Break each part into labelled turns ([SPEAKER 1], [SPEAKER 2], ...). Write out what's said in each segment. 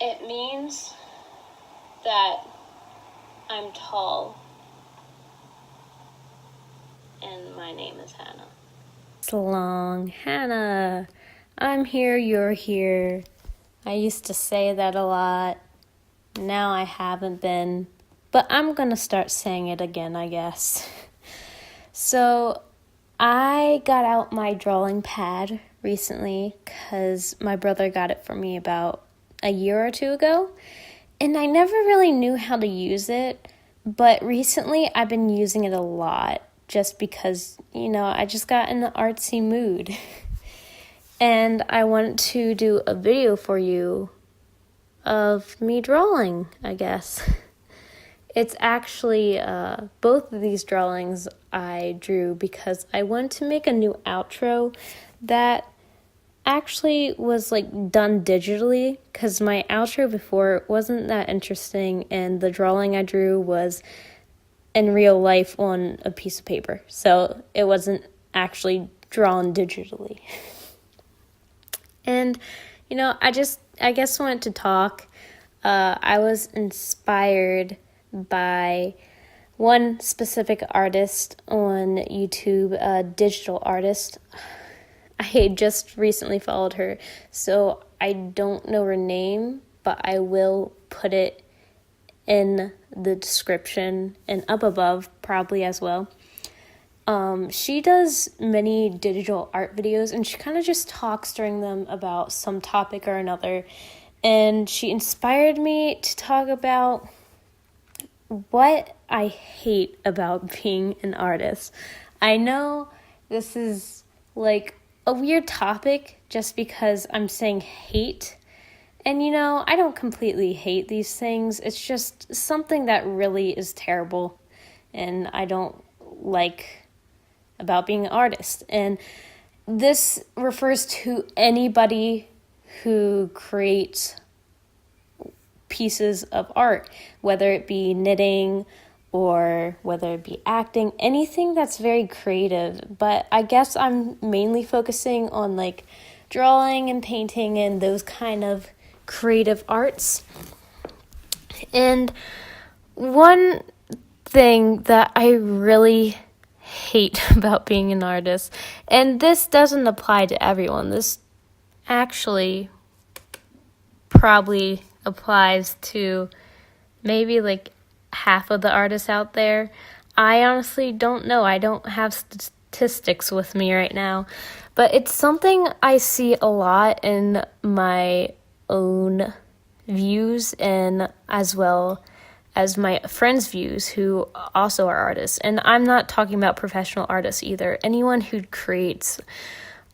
[SPEAKER 1] It means that I'm tall, and my name is Hannah.
[SPEAKER 2] It's long. Hannah, I'm here, you're here. I used to say that a lot. Now I haven't been, but I'm gonna start saying it again, I guess. So, I got out my drawing pad recently because my brother got it for me about a year or two ago, and I never really knew how to use it, but recently I've been using it a lot just because, I just got in the artsy mood. And I want to do a video for you of me drawing, I guess. It's actually both of these drawings I drew because I wanted to make a new outro that actually was done digitally, because my outro before wasn't that interesting, and the drawing I drew was in real life on a piece of paper, so it wasn't actually drawn digitally. And I guess wanted to talk. I was inspired by one specific artist on YouTube, a digital artist. I just recently followed her, so I don't know her name, but I will put it in the description and up above probably as well. She does many digital art videos, and she kind of just talks during them about some topic or another. And she inspired me to talk about what I hate about being an artist. I know this is a weird topic just because I'm saying hate. And I don't completely hate these things. It's just something that really is terrible and I don't like about being an artist. And this refers to anybody who creates pieces of art, whether it be knitting or whether it be acting, anything that's very creative. But I guess I'm mainly focusing on drawing and painting and those kind of creative arts. And one thing that I really hate about being an artist, and this doesn't apply to everyone, this actually probably applies to maybe half of the artists out there. I honestly don't know. I don't have statistics with me right now, but it's something I see a lot in my own views and as well as my friends' views who also are artists. And I'm not talking about professional artists either. Anyone who creates.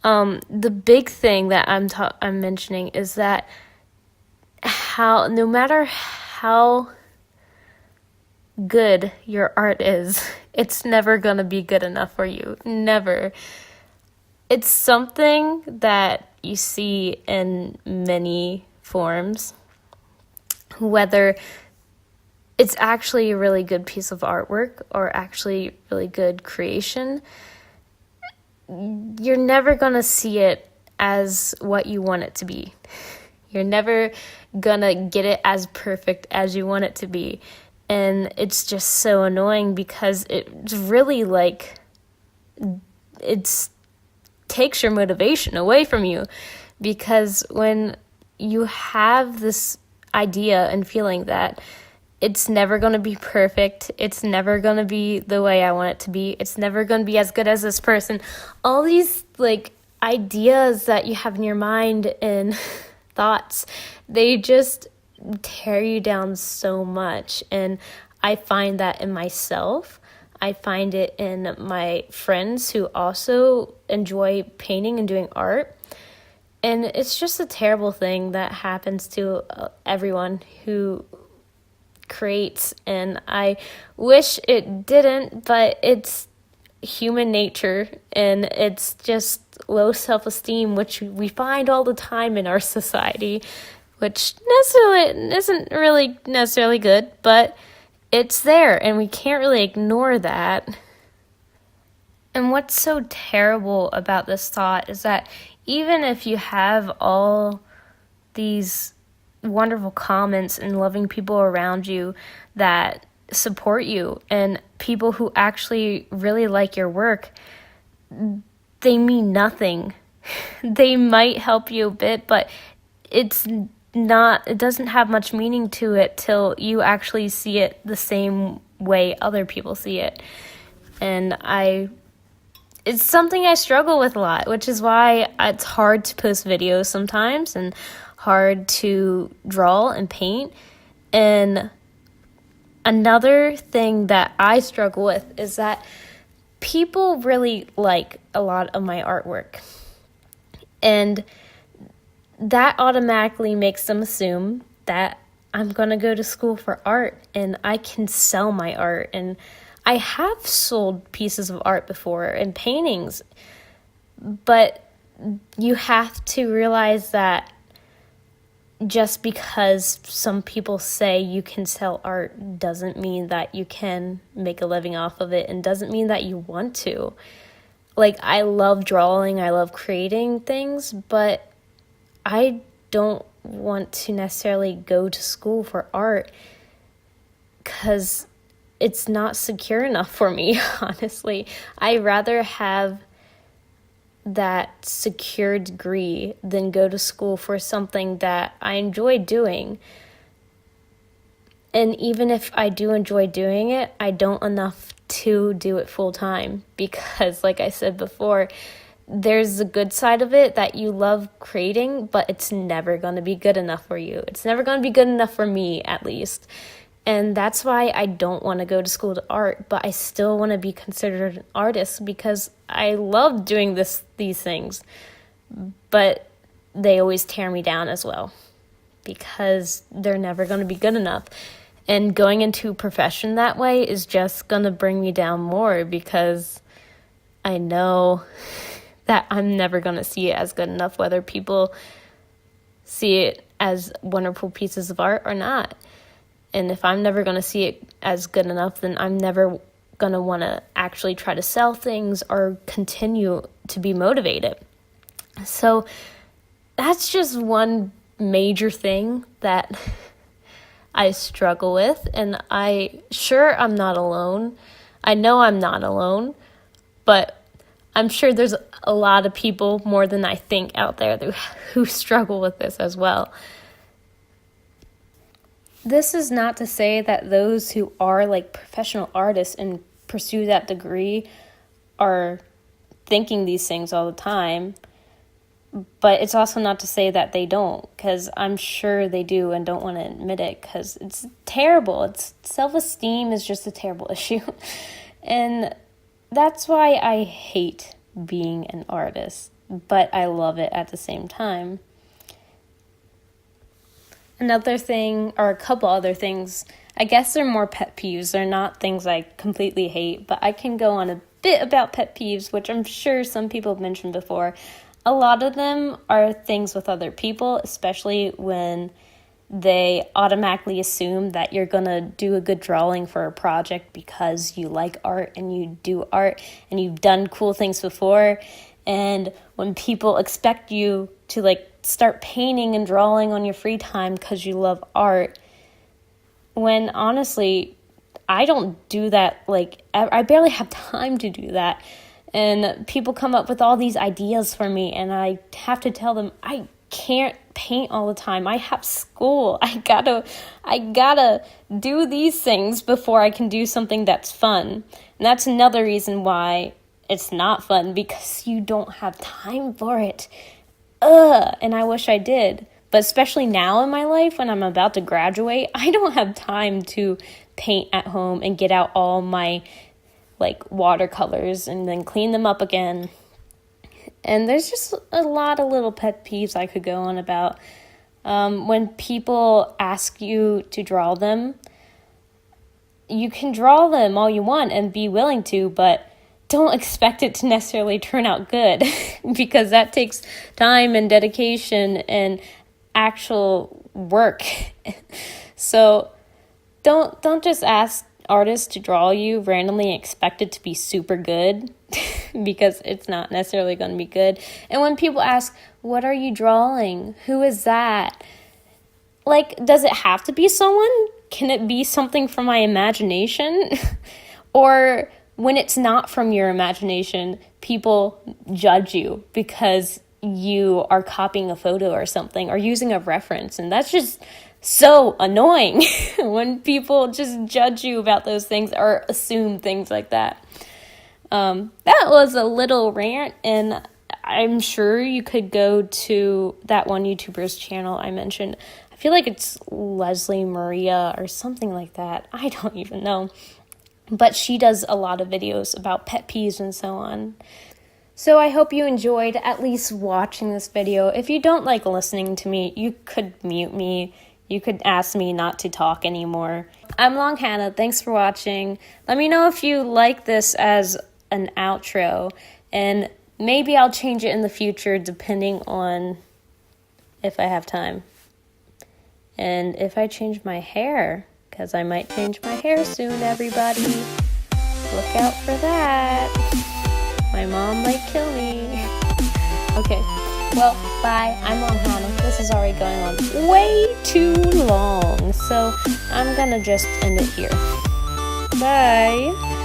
[SPEAKER 2] The big thing that I'm mentioning is that no matter how good your art is, it's never gonna be good enough for you. Never. It's something that you see in many forms, whether it's actually a really good piece of artwork or actually really good creation. You're never gonna see it as what you want it to be. You're never gonna get it as perfect as you want it to be. And it's just so annoying because it's really it takes your motivation away from you. Because when you have this idea and feeling that it's never going to be perfect, it's never going to be the way I want it to be, it's never going to be as good as this person, all these ideas that you have in your mind and thoughts, they just tear you down so much. And I find that in myself. I find it in my friends who also enjoy painting and doing art. And it's just a terrible thing that happens to everyone who creates. And I wish it didn't, but it's human nature, and it's just low self-esteem, which we find all the time in our society, which necessarily isn't really necessarily good, but it's there, and we can't really ignore that. And what's so terrible about this thought is that even if you have all these wonderful comments and loving people around you that support you, and people who actually really like your work, they mean nothing. They might help you a bit, but it doesn't have much meaning to it till you actually see it the same way other people see it. And it's something I struggle with a lot, which is why it's hard to post videos sometimes and hard to draw and paint. And another thing that I struggle with is that people really like a lot of my artwork. And that automatically makes them assume that I'm going to go to school for art and I can sell my art. And I have sold pieces of art before and paintings, but you have to realize that just because some people say you can sell art doesn't mean that you can make a living off of it, and doesn't mean that you want to. Like, I love drawing, I love creating things, but I don't want to necessarily go to school for art because it's not secure enough for me, honestly. I'd rather have that secure degree than go to school for something that I enjoy doing. And even if I do enjoy doing it, I don't enough to do it full time, because like I said before, there's the good side of it that you love creating, but it's never going to be good enough for you. It's never going to be good enough for me, at least. And that's why I don't want to go to school to art, but I still want to be considered an artist because I love doing these things. But they always tear me down as well because they're never going to be good enough. And going into a profession that way is just going to bring me down more because I know that I'm never going to see it as good enough, whether people see it as wonderful pieces of art or not. And if I'm never going to see it as good enough, then I'm never going to want to actually try to sell things or continue to be motivated. So that's just one major thing that I struggle with. And I'm not alone. I know I'm not alone, but I'm sure there's a lot of people, more than I think, out there who struggle with this as well. This is not to say that those who are like professional artists and pursue that degree are thinking these things all the time, but it's also not to say that they don't, because I'm sure they do and don't want to admit it because it's terrible. Self-esteem is just a terrible issue. And that's why I hate being an artist, but I love it at the same time. Another thing, or a couple other things, I guess they're more pet peeves. They're not things I completely hate, but I can go on a bit about pet peeves, which I'm sure some people have mentioned before. A lot of them are things with other people, especially when they automatically assume that you're going to do a good drawing for a project because you like art and you do art and you've done cool things before. And when people expect you to start painting and drawing on your free time because you love art, when honestly, I don't do that. I barely have time to do that. And people come up with all these ideas for me, and I have to tell them, I can't paint all the time. I have school. I gotta do these things before I can do something that's fun. And that's another reason why it's not fun, because you don't have time for it. And I wish I did. But especially now in my life, when I'm about to graduate, I don't have time to paint at home and get out all my watercolors and then clean them up again. And there's just a lot of little pet peeves I could go on about. When people ask you to draw them, you can draw them all you want and be willing to, but don't expect it to necessarily turn out good because that takes time and dedication and actual work. So don't just ask artists to draw you randomly and expect it to be super good because it's not necessarily going to be good. And when people ask, what are you drawing? Who is that? like, does it have to be someone? Can it be something from my imagination? Or when it's not from your imagination, people judge you because you are copying a photo or something or using a reference. And that's just so annoying when people just judge you about those things or assume things like that. That was a little rant, and I'm sure you could go to that one YouTuber's channel I mentioned. I feel like it's Leslie Maria or something like that. I don't even know. But she does a lot of videos about pet peeves and so on. So I hope you enjoyed at least watching this video. If you don't like listening to me, you could mute me. You could ask me not to talk anymore. I'm Long Hannah. Thanks for watching. Let me know if you like this as an outro, and maybe I'll change it in the future depending on if I have time. And if I change my hair, because I might change my hair soon, everybody. Look out for that. My mom might kill me. Okay, well, bye. I'm Long Hannah. This is already going on way too long, so I'm gonna just end it here. Bye.